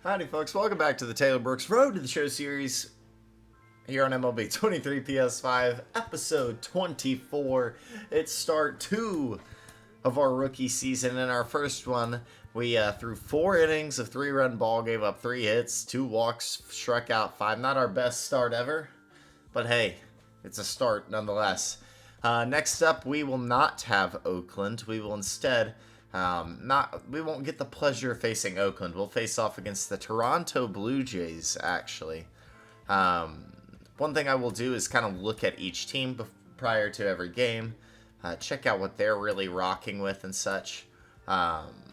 Howdy folks, welcome back to the Taylor Brooks Road to the Show series here on MLB 23 PS5, episode 24. It's start 2 of our rookie season. In our first one, we threw 4 innings of 3-run ball, gave up 3 hits, 2 walks, struck out 5. Not our best start ever, but hey, it's a start nonetheless. Next up, we will not have Oakland. We will instead... we won't get the pleasure of facing Oakland. We'll face off against the Toronto Blue Jays, actually. One thing I will do is kind of look at each team prior to every game, check out what they're really rocking with and such.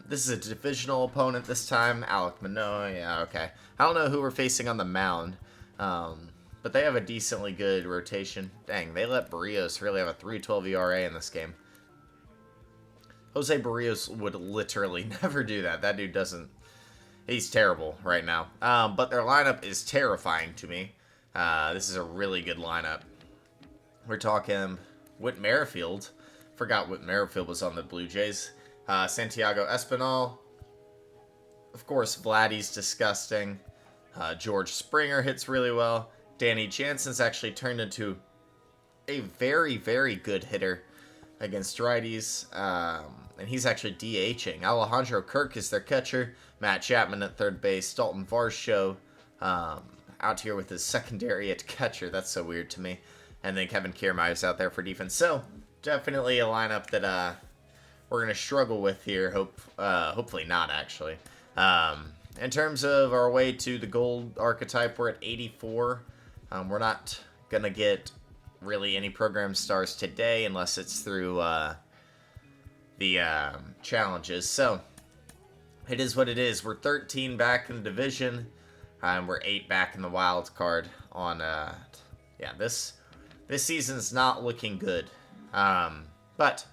This is a divisional opponent this time, Alek Manoah, yeah, okay. I don't know who we're facing on the mound, but they have a decently good rotation. Dang, they let Barrios really have a 3.12 ERA in this game. Jose Barrios would literally never do that. That dude doesn't... He's terrible right now. But their lineup is terrifying to me. This is a really good lineup. We're talking Whit Merrifield. Forgot Whit Merrifield was on the Blue Jays. Santiago Espinal. Of course, Vladdy's disgusting. George Springer hits really well. Danny Jansen's actually turned into a very, very good hitter against righties, and he's actually DHing. Alejandro Kirk is their catcher. Matt Chapman at third base. Dalton Varsho out here with his secondary at catcher. That's so weird to me. And then Kevin Kiermaier's out there for defense. So, definitely a lineup that we're going to struggle with here. Hopefully not, actually. In terms of our way to the gold archetype, we're at 84. We're not going to get really any program stars today unless it's through the challenges. So it is what it is. We're 13 back in the division, and we're 8 back in the wild card on this season's not looking good, but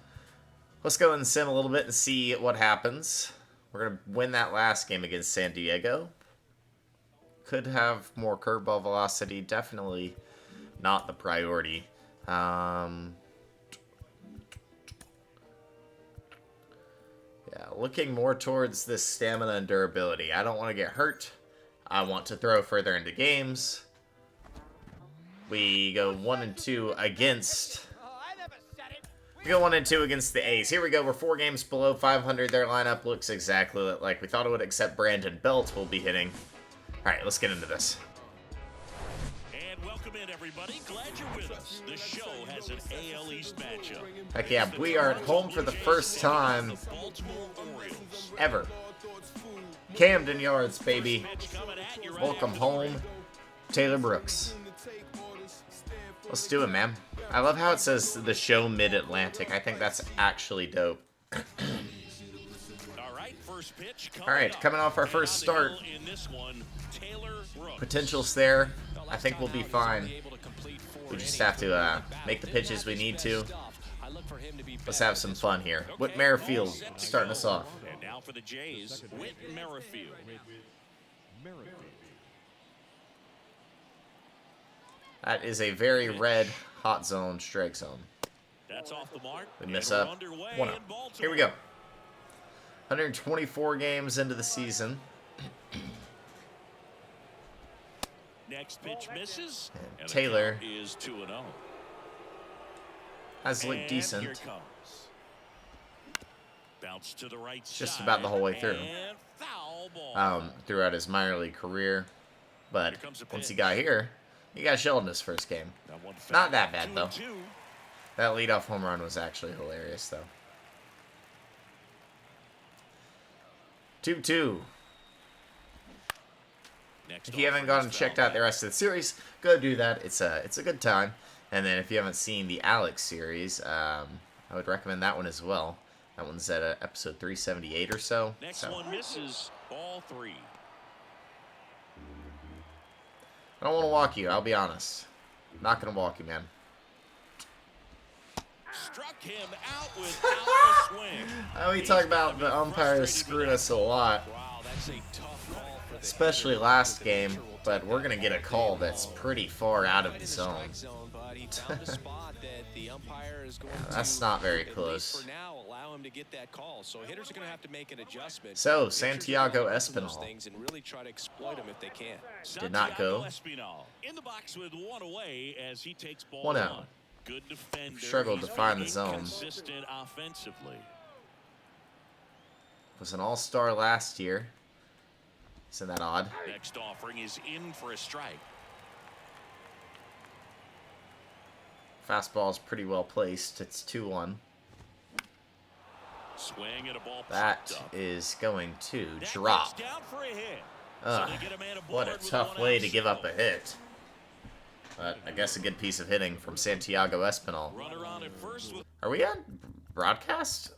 let's go and sim a little bit and see what happens. We're gonna win that last game against San Diego. Could have more curveball velocity, definitely not the priority. Looking more towards this stamina and durability. I don't want to get hurt. I want to throw further into games. We go 1-2 against... We go 1-2 against the A's. Here we go. We're 4 games below 500. Their lineup looks exactly like we thought it would, except Brandon Belt will be hitting. All right, let's get into this. Welcome in, everybody. Glad you're with us. The show has an AL East matchup. Heck yeah, we are at home for the first time ever. Camden Yards, baby. Welcome home, Taylor Brooks. Let's do it, man. I love how it says the show Mid-Atlantic. I think that's actually dope. All right, coming off our first start. Potential's there. I think we'll be fine. We just have to make the pitches we need to. Let's have some fun here. Whit Merrifield starting us off. And now for the Jays, Whit Merrifield. That is a very red hot zone strike zone. That's off the mark. We miss up. 1-0. Here we go. 124 games into the season. Next pitch misses. And Taylor is 2-0. has looked decent. Here comes. Bounce to the right Just side, about the whole way through. and foul ball. Throughout his minor league career. But once he got here, he got shelled in his first game. Not that bad, though. That leadoff home run was actually hilarious, though. 2-2. If you haven't gone and checked out the rest of the series, go do that. It's a good time. And then if you haven't seen the Alex series, I would recommend that one as well. That one's at episode 378 or so. Next one misses. Ball 3. I don't want to walk you. I'll be honest. I'm not gonna walk you, man. Struck him out without a swing. We talk about the umpires screwing us a lot. Wow, that's a tough especially last game, but we're going to get a call that's pretty far out of the zone. That's not very close. So, Santiago Espinal did not go. One out. Struggled to find the zone. Was an all-star last year. Isn't that odd? Next offering is in for a strike. Fastball is pretty well placed. It's 2-1. Swing at a ball that is going to drop. What a tough way to give up a hit. But I guess a good piece of hitting from Santiago Espinal. Are we on broadcast?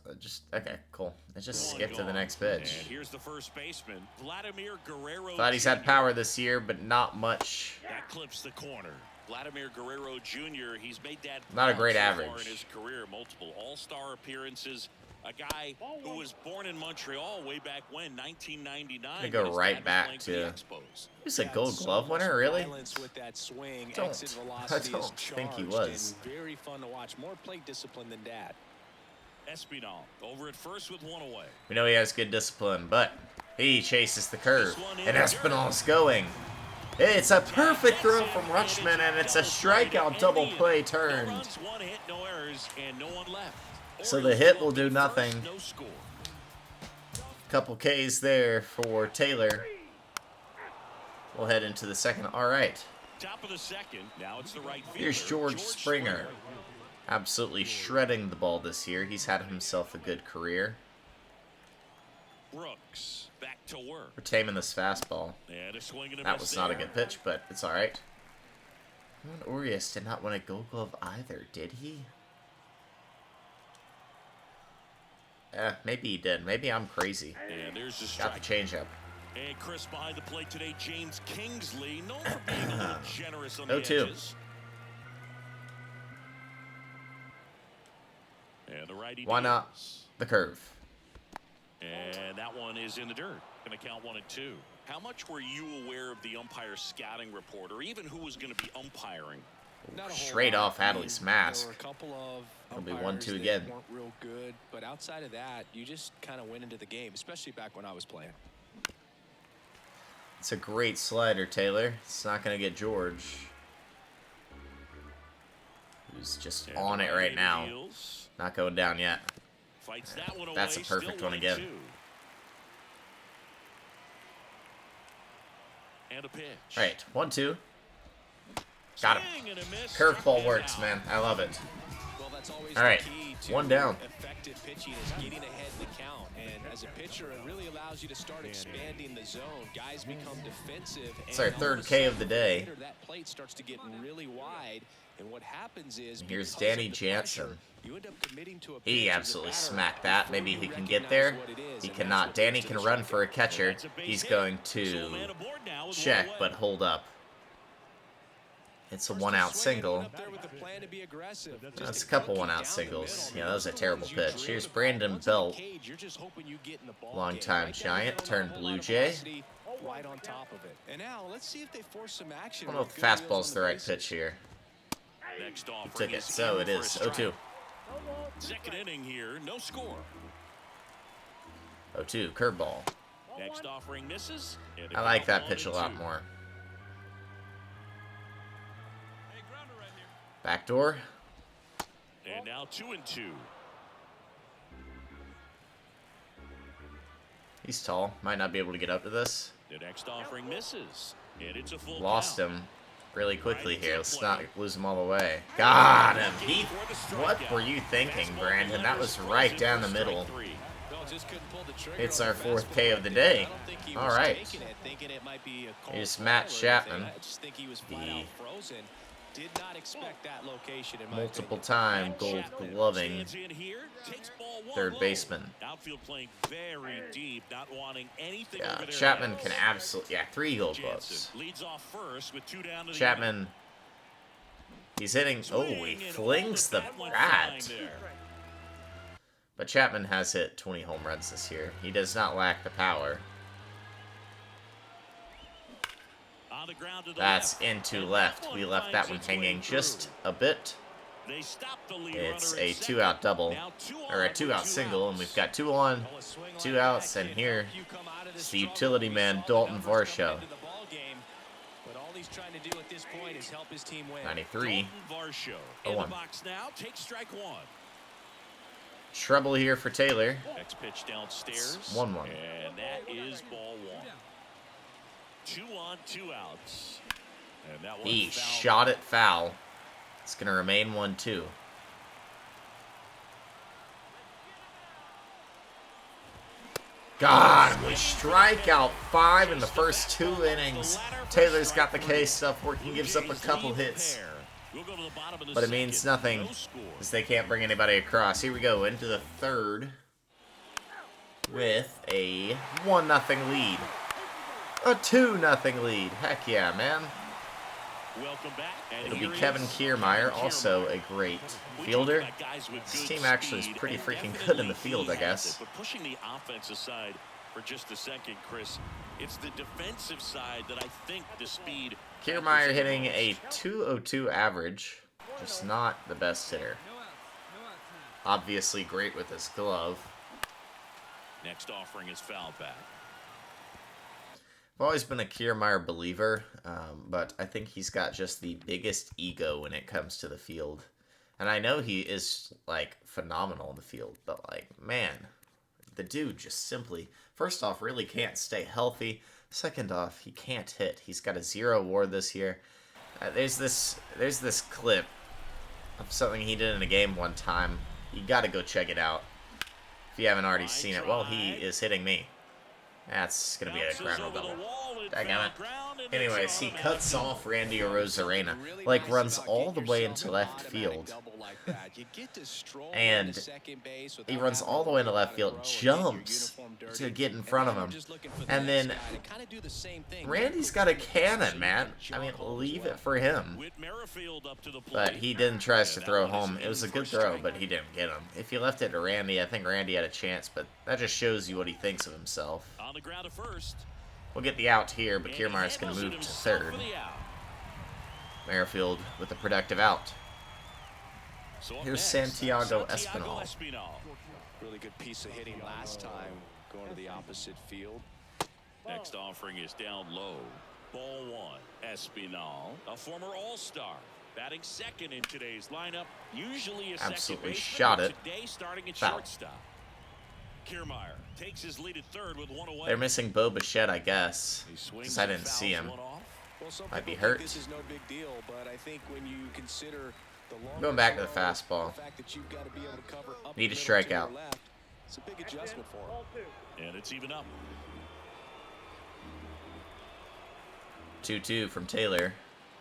Okay, cool. Let's just skip to the next pitch. Here's the first baseman, Vladimir Guerrero. Thought he's had power this year, but not much. That clips the corner. Vladimir Guerrero Jr. He's made that not a great so average far in his career. Multiple All-Star appearances. A guy who was born in Montreal way back when, 1999. I'm gonna go right back to. He's a Gold Glove winner, really? I don't think he was. Very fun to watch. More plate discipline than Dad. Espinal over at first with one away. We know he has good discipline, but he chases the curve, and Espinal's going. It's a perfect throw from Rutschman, and it's a strikeout double play turned. One hit, no errors, and no one left. So the hit will do nothing. Couple Ks there for Taylor. We'll head into the second. All right. Top of the second. Now it's the right fielder. Here's George Springer. Absolutely shredding the ball this year. He's had himself a good career. Brooks back to work. We're taming this fastball. And a swing and a that miss was not a there. good pitch, but it's all right. Urias did not win a Gold Glove either, did he? Maybe he did. Maybe I'm crazy. And there's the got the changeup. And Chris behind the plate today, James Kingsley, known for being a little generous on the 0-2. edges. And the righty Why not deals. the curve? And that one is in the dirt. Going to count 1-2. How much were you aware of the umpire scouting report, or even who was going to be umpiring? Straight off Hadley's mask. There were a couple of It'll be umpires 1-2 again. that weren't real good, but outside of that, you just kind of went into the game, especially back when I was playing. It's a great slider, Taylor. It's not going to get George, who's just And on it right now. deals. Not going down yet. Fights that one That's a away, perfect still one again. 1-2. And a pitch. All right, 1-2. Got him. Swing and a miss. Curveball Struck him works, out. man. I love it. Well, that's always All right, the key to one down. effective pitching is getting ahead in the count. And as a pitcher, it really allows you to start expanding the zone. Guys become defensive. It's our third K of the day. That plate starts to get really wide. And what happens is Here's because of Danny the Jansen. pressure, you end up committing to a He pitch as a absolutely batter smacked that. before Maybe you he can recognize get there. what it is, He and cannot. that's what Danny leads to can the run for a strikeout. catcher. That's a base He's hit. going So a to man aboard now with check, one but away. hold up. It's a First one-out swing, single. up there with a plan to be aggressive. Just That's a to couple cook it one-out down the singles. middle. Yeah, that was a Those terrible ones you pitch. drill Here's the ball. Brandon Once in the Belt. cage, you're just hoping you get in the ball Longtime game. giant, Right down the turned middle, Blue a lot of Jay. velocity, right on top of it. And now let's see if they force some action. I don't know with if good wheels fastball's on the right bases. pitch here. Next He offering took it, is so in it for a is strike. 0-2. Second inning here, no score. 0-2, curveball. Next offering misses. And I like that pitch a lot 1-2. more. Backdoor. And now 2-2. He's tall. Might not be able to get up to this. The next offering misses. And it's a full Lost count. him really quickly here. Let's not lose him all the way. Got him. What were you thinking, Brandon? That was right down the middle. Well, just couldn't pull the trigger It's on our the fourth fastball K of the there. day. I don't think he All was right. taking it, thinking it might be a cold Here's Matt ball or Chapman. anything. I just think he was flat out frozen. Did not expect that location in my Multiple opinion. time Gold Gloving Stands in here, takes ball one third low. baseman. Outfield playing very deep, not wanting anything Yeah, over their Chapman heads. can absolutely. Yeah, 3 Gold Gloves. Jansen leads off first with 2 down to the Chapman. He's hitting. Oh, he flings the bat. But Chapman has hit 20 home runs this year. He does not lack the power. On the ground to the That's left. into And left. that We one left that finds one its way hanging through. just a bit. They stop the lead It's runner a at second. 2-out double, Now two or a on for 2-out two single, and outs. we've got 2 on, Well, a swing 2 like outs, that and can here help you come out of this it's the struggle. utility We man, saw the Dalton numbers coming Varsho. into the ball game, but all he's trying to do at this point is help his team win. 93. Dalton Varsho Oh, in the one. box now. Take strike one. Trouble here for Taylor. Next pitch downstairs. It's 1-1. And that is ball one. 2 on, 2 outs. And that one He fouled. shot it foul. It's going to remain 1-2. God, we strike out 5 in the first 2 innings. Taylor's got the K stuff working, gives up a couple hits. But it means nothing, as they can't bring anybody across. Here we go, into the third with a 1-0 lead. A 2-0 lead. Heck yeah, man. Welcome back. It'll be Kevin Kiermaier, also a great fielder. This team actually is pretty freaking good in the field, I guess. But pushing the offense aside for just a second, Chris, it's the defensive side that I think the speed. Kiermaier hitting a 202 average, just not the best hitter. Obviously great with his glove. Next offering is foul back. I've always been a Kiermaier believer, but I think he's got just the biggest ego when it comes to the field. And I know he is, like, phenomenal in the field, but, like, man, the dude just simply, first off, really can't stay healthy. Second off, he can't hit. He's got a 0 WAR this year. There's this clip of something he did in a game one time. You got to go check it out if you haven't already seen it. Well, he is hitting me. That's going to be a ground double. Daggone it. Anyways, he cuts off Randy Arozarena, like runs all the way into left field. And he runs all the way into left field, jumps to get in front of him. And then Randy's got a cannon, man. I mean, leave it for him. But he didn't try to throw home. It was a good throw, but he didn't get him. If you left it to Randy, I think Randy had a chance, but that just shows you what he thinks of himself. On the ground at first. We'll get the out here, but Kiermaier's going to move to third. Merrifield with a productive out. Here's Santiago Espinal. Really good piece of hitting last time going to the opposite field. Next offering is down low. Ball one. Espinal, a former All-Star, batting second in today's lineup. Usually a Absolutely second shot baseman, it. but today starting at Foul. shortstop. Kiermaier takes his lead at third with 1 away. They're missing Bo Bichette, I guess, He swings because I and didn't see fouls him. one off. Well, some Might be people think hurt. This is no big deal, but I think when you consider the long Going back to the fastball. the fact that you've got to be able to cover up Need the a middle to strikeout. your left, it's a big adjustment for him. And it's even up. 2-2 from Taylor.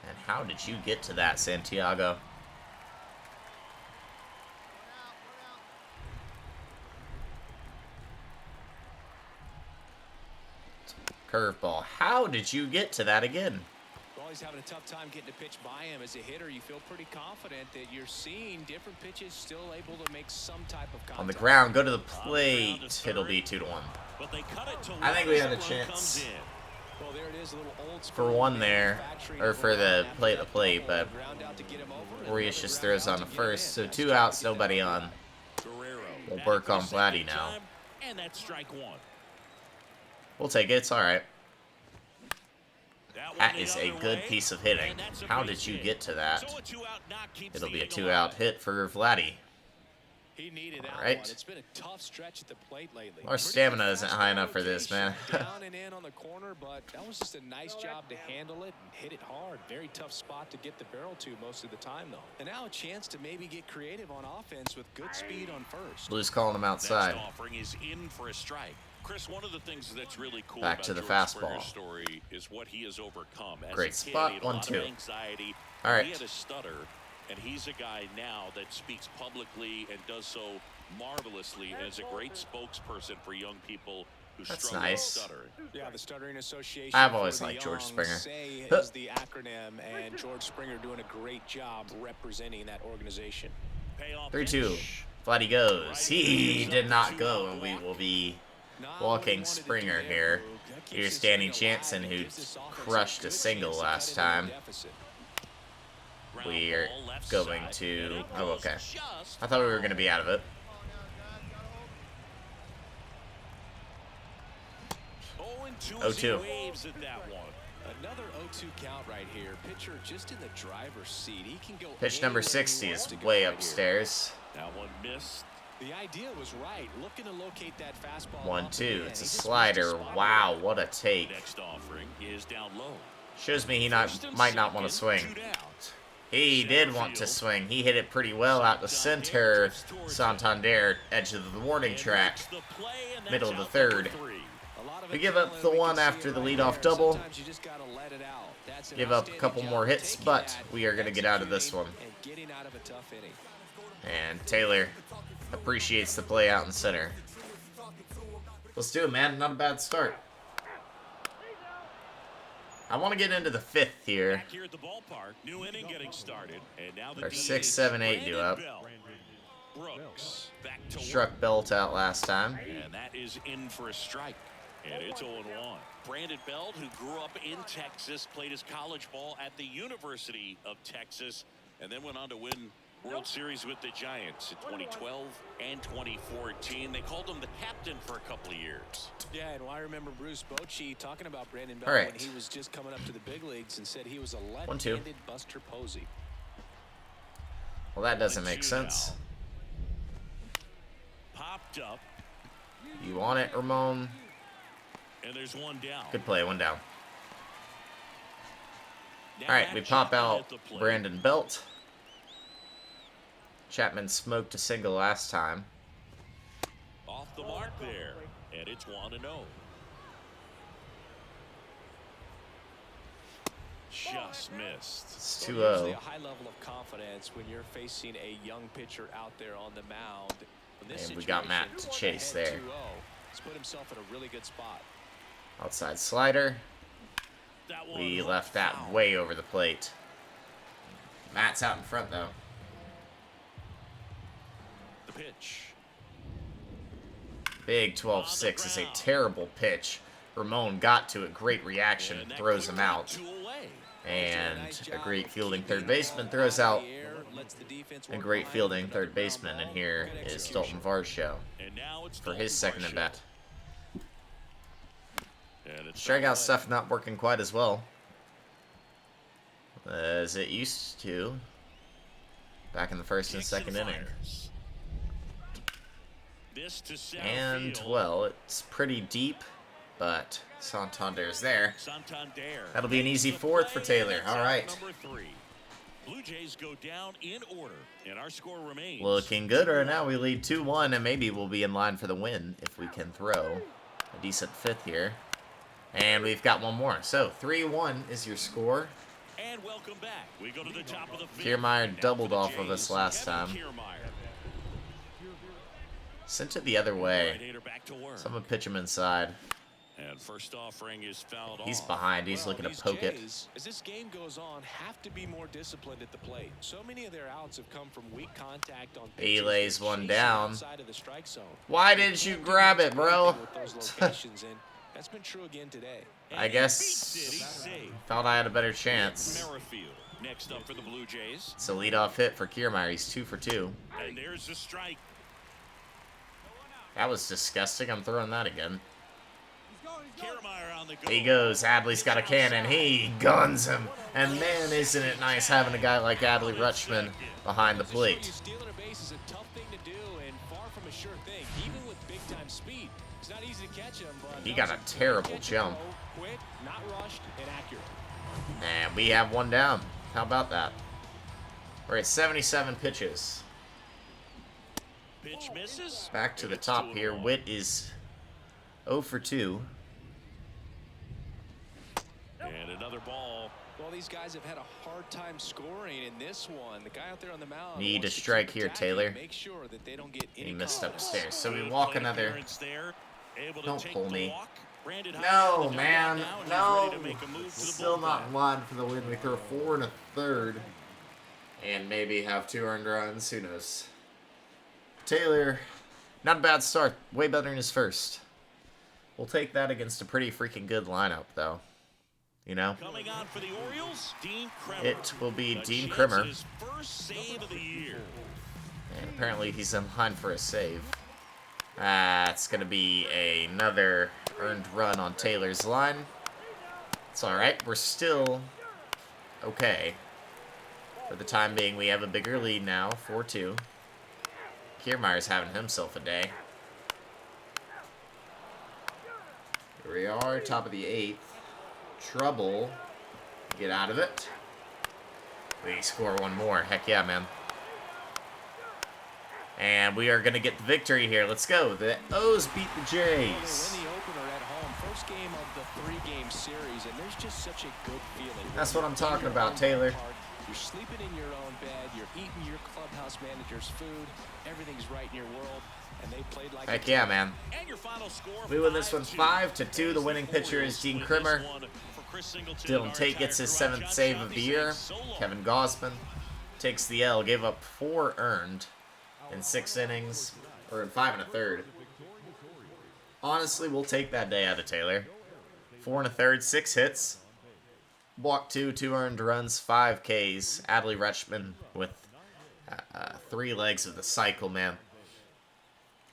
And how did you get to that, Santiago? Curveball. How did you get to that again? Well, he's having a tough time getting a pitch by him. As a hitter, you feel pretty confident that you're seeing different pitches, still able to make some type of contact. On the ground, go to the plate. It'll be 2-1. But they cut it to I think we left had a as the run chance. comes in. Well, there it is, a little old For one there, or for the play at the plate, but Orias just throws on the first, so 2 outs, nobody on. Guerrero We'll back work for on the Vladdy second now. time, and that's strike one. We'll take it, it's alright. That one is the a other good way, piece of hitting. and that's a How base did you hit. get to that? So a 2-out knock keeps It'll the be a Eagle 2-out alive. hit for Vladdy. He needed that Alright. one. It's been a tough stretch at the plate lately. Our stamina isn't high enough for this, man. Down and in on the corner, but that was just a nice job to handle it and hit it hard. Very tough spot to get the barrel to most of the time, though. And now a chance to maybe get creative on offense with good speed on first. Blues calling him outside. Next offering is in for a strike. Chris, one of the things that's really cool Back about to the George fastball. Springer's story is what he has overcome. As Great a kid, spot, he had a lot of 1-2. anxiety. All right. He had a stutter, and he's a guy now that speaks publicly and does so marvelously, and is a great spokesperson for young people who That's struggle nice. with stuttering. Yeah, the Stuttering Association. I've always for the liked George Young, Springer. SAY Huh. is the acronym, and George Springer doing a great job representing that organization. Payoff 3-2. pitch. Vladdy goes. He did not go, and we will be Not walking what he wanted to do Springer there, here. Luke. That Here's Danny Jansen, who crushed a single last time. We are going to... Oh, okay. I thought we were going to be out of it. 0-2. Another 0-2 count right here. Pitcher just in the driver's seat. He can go. Pitch number 60 is way upstairs. That one missed. The idea was right. Looking to locate that fastball. 1-2. It's a slider. Wow, what a take. Next offering is down low. Shows me he might not want to swing. He did want to swing. He hit it pretty well out the center. Santander, edge of the warning track. Middle of the third. We give up the one after the leadoff double. Give up a couple more hits, but we are going to get out of this one. And Taylor appreciates the play out in center. Let's do it, man. Not a bad start. I want to get into the 5th here. Back here at the ballpark, new inning getting started, and now the Our 6, 7, 8 due up. Brooks back to Struck Belt out last time. and that is in for a strike. And it's 0-1. Brandon Belt, who grew up in Texas, played his college ball at the University of Texas, and then went on to win World Series with the Giants in 2012 and 2014. They called him the captain for a couple of years. Yeah, and I remember Bruce Bochy talking about Brandon Belt All right. when he was just coming up to the big leagues and said he was a 1-2. left-handed Buster Posey. Well, that doesn't make sense. Popped up, You want it, Ramon? and there's one down. Good play, one down. Now All right, we Matt pop Chapman out at the plate. Brandon Belt. Chapman smoked a single last time. Off the mark there, and it's 1-0. Just missed. It's Well, usually 2-0. a high level of confidence when you're facing a young pitcher out there on the mound. In this And we got Matt situation, to chase ahead there. 2-0. He's put himself in a really good spot. Outside slider. That one We hooked left that foul. way over the plate. Matt's out in front, though. The pitch. Big 12-6 is a terrible pitch. Ramon got to it. Great reaction. And that Throws him cleared out. 2 away. And a great fielding third baseman throws out a great fielding third baseman. And here is Dalton Varsho And now it's for his Dalton second at Varsho. bat. And it's Strikeout stuff not working quite as well as it used to back in the first and Kicks second inning. fires. This to center And, field. well, it's pretty deep, but Santander's there. Santander. That'll be an easy makes the fourth for play, Taylor. and that's All out right. Number 3. Blue Jays go down in order, and our score remains. Looking good right now. We lead 2-1, and maybe we'll be in line for the win if we can throw a decent 5th here. And we've got one more. So 3-1 is your score. And welcome back. We go to the top of the field. Kiermaier Now doubled for the off of us Jays, last Kevin time. Kiermaier. Sent it the other way. Right-hander back to work. Someone pitch him inside. And first offering is fouled He's off. behind. He's looking to These poke it. Jays, as this game goes on, have to be more disciplined at the plate. So many of their outs have come from weak contact on He pitches lays that one chase down. outside of the strike zone. Why didn't you grab it, bro? With those locations, and that's been true again today. I guess thought I had a better chance. Merrifield next up for the Blue Jays. It's a leadoff hit for Kiermaier. He's 2 for 2. And there's the strike. That was disgusting. I'm throwing that again. Kiermaier on the go. He goes. Adley's got a cannon. He guns him. And man, isn't it nice having a guy like Adley Rutschman behind the plate. Stealing a base is a tough thing to do and far from a sure thing. Even with big-time speed, it's not easy to catch him. But He got a terrible jump. Quick, not rushed, and accurate. And we have one down. How about that? We're at 77 pitches. Pitch misses. Back to the It's top 2-0. here. Witt is 0 for 2. And another ball. Well, these guys have had a hard time scoring in this one. The guy out there on the mound Need wants a to keep strike here, attacking, Taylor. Make sure that they don't get any He missed confidence. upstairs. So we Good walk plate another. appearance there. Able to Don't take pull the me. walk. Brandon Hyde No, on the man. now, and he's No. ready to make a move to the Still not bullpen. in line for the win. We throw 4 and a third. And maybe have 2 earned runs. Who knows? Taylor, not a bad start. Way better than his first. We'll take that against a pretty freaking good lineup, though. You know? Coming on for the Orioles, Dean Kremer. It will be A Dean chance Kremer. at his first save of the year. And apparently he's in line for a save. It's going to be another earned run on Taylor's line. It's alright. We're still okay. For the time being, we have a bigger lead now, 4-2. Kiermaier's having himself a day. Here we are, top of the 8th. Trouble. Get out of it. We score one more. Heck yeah, man. And we are going to get the victory here. Let's go. The O's beat the Jays. Win the opener at home. First game of the 3-game series, and there's just such a good feeling. That's what I'm talking about, Taylor. You're sleeping in your own bed. You're eating your clubhouse manager's food. Everything's right in your world. And they played like Heck yeah, man. And your final score, We win this one 5-2. 5-2. The winning pitcher is Dean Kremer. Dylan Tate gets his 7th save of the year. Kevin Gausman takes the L. Gave up 4 earned in 6 innings, or in 5 1/3. Honestly, we'll take that day out of Taylor. 4 1/3, 6 hits. Walk 2, 2 earned runs, 5 Ks. Adley Rutschman with 3 legs of the cycle, man.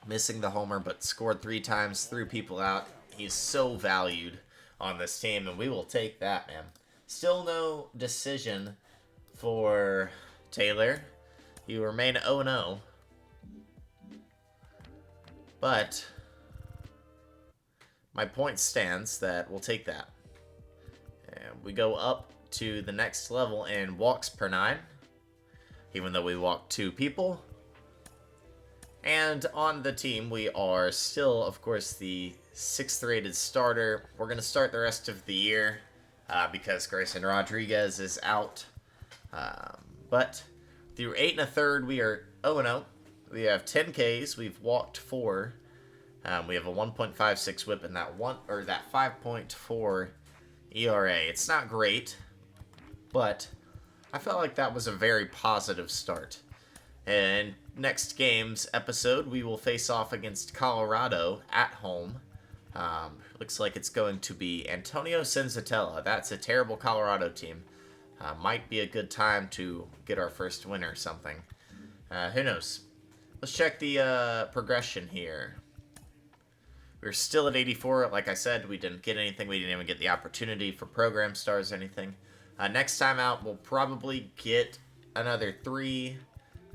Missing the homer, but scored 3 times, threw people out. He's so valued on this team, and we will take that, man. Still no decision for Taylor. He will remain 0-0. But my point stands that we'll take that. And we go up to the next level in walks per 9, even though we walked 2 people. And on the team, we are still, of course, the 6th rated starter. We're going to start the rest of the year because Grayson Rodriguez is out. But through 8 1/3, we are 0-0. We have 10 Ks. We've walked 4. We have a 1.56 WHIP and that 5.4 ERA. It's not great, but I felt like that was a very positive start. And next game's episode, we will face off against Colorado at home. Looks like it's going to be Antonio Senzatella. That's a terrible Colorado team. Might be a good time to get our first win or something. Who knows? Let's check the progression here. We're still at 84. Like I said, we didn't get anything. We didn't even get the opportunity for program stars or anything. Next time out, we'll probably get another 3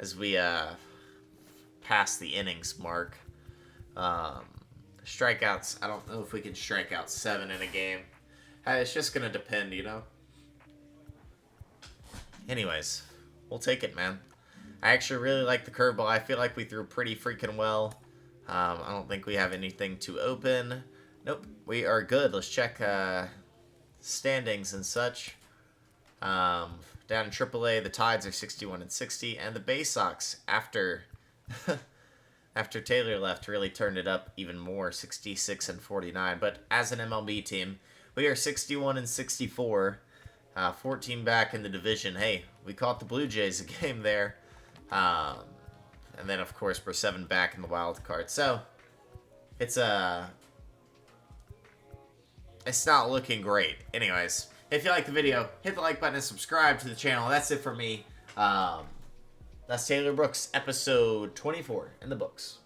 as we pass the innings mark. Strikeouts, I don't know if we can strike out 7 in a game. It's just going to depend, you know? Anyways, we'll take it, man. I actually really like the curveball. I feel like we threw pretty freaking well. I don't think we have anything to open. Nope, we are good. Let's check standings and such. Down in AAA, the Tides are 61-60, and the Bay Sox, after after Taylor left, really turned it up even more, 66-49. But as an MLB team, we are 61-64, 14 back in the division. Hey, we caught the Blue Jays a game there. And then, of course, we're 7 back in the wild card. So, it's not looking great. Anyways, if you like the video, hit the like button and subscribe to the channel. That's it for me. That's Taylor Brooks, episode 24 in the books.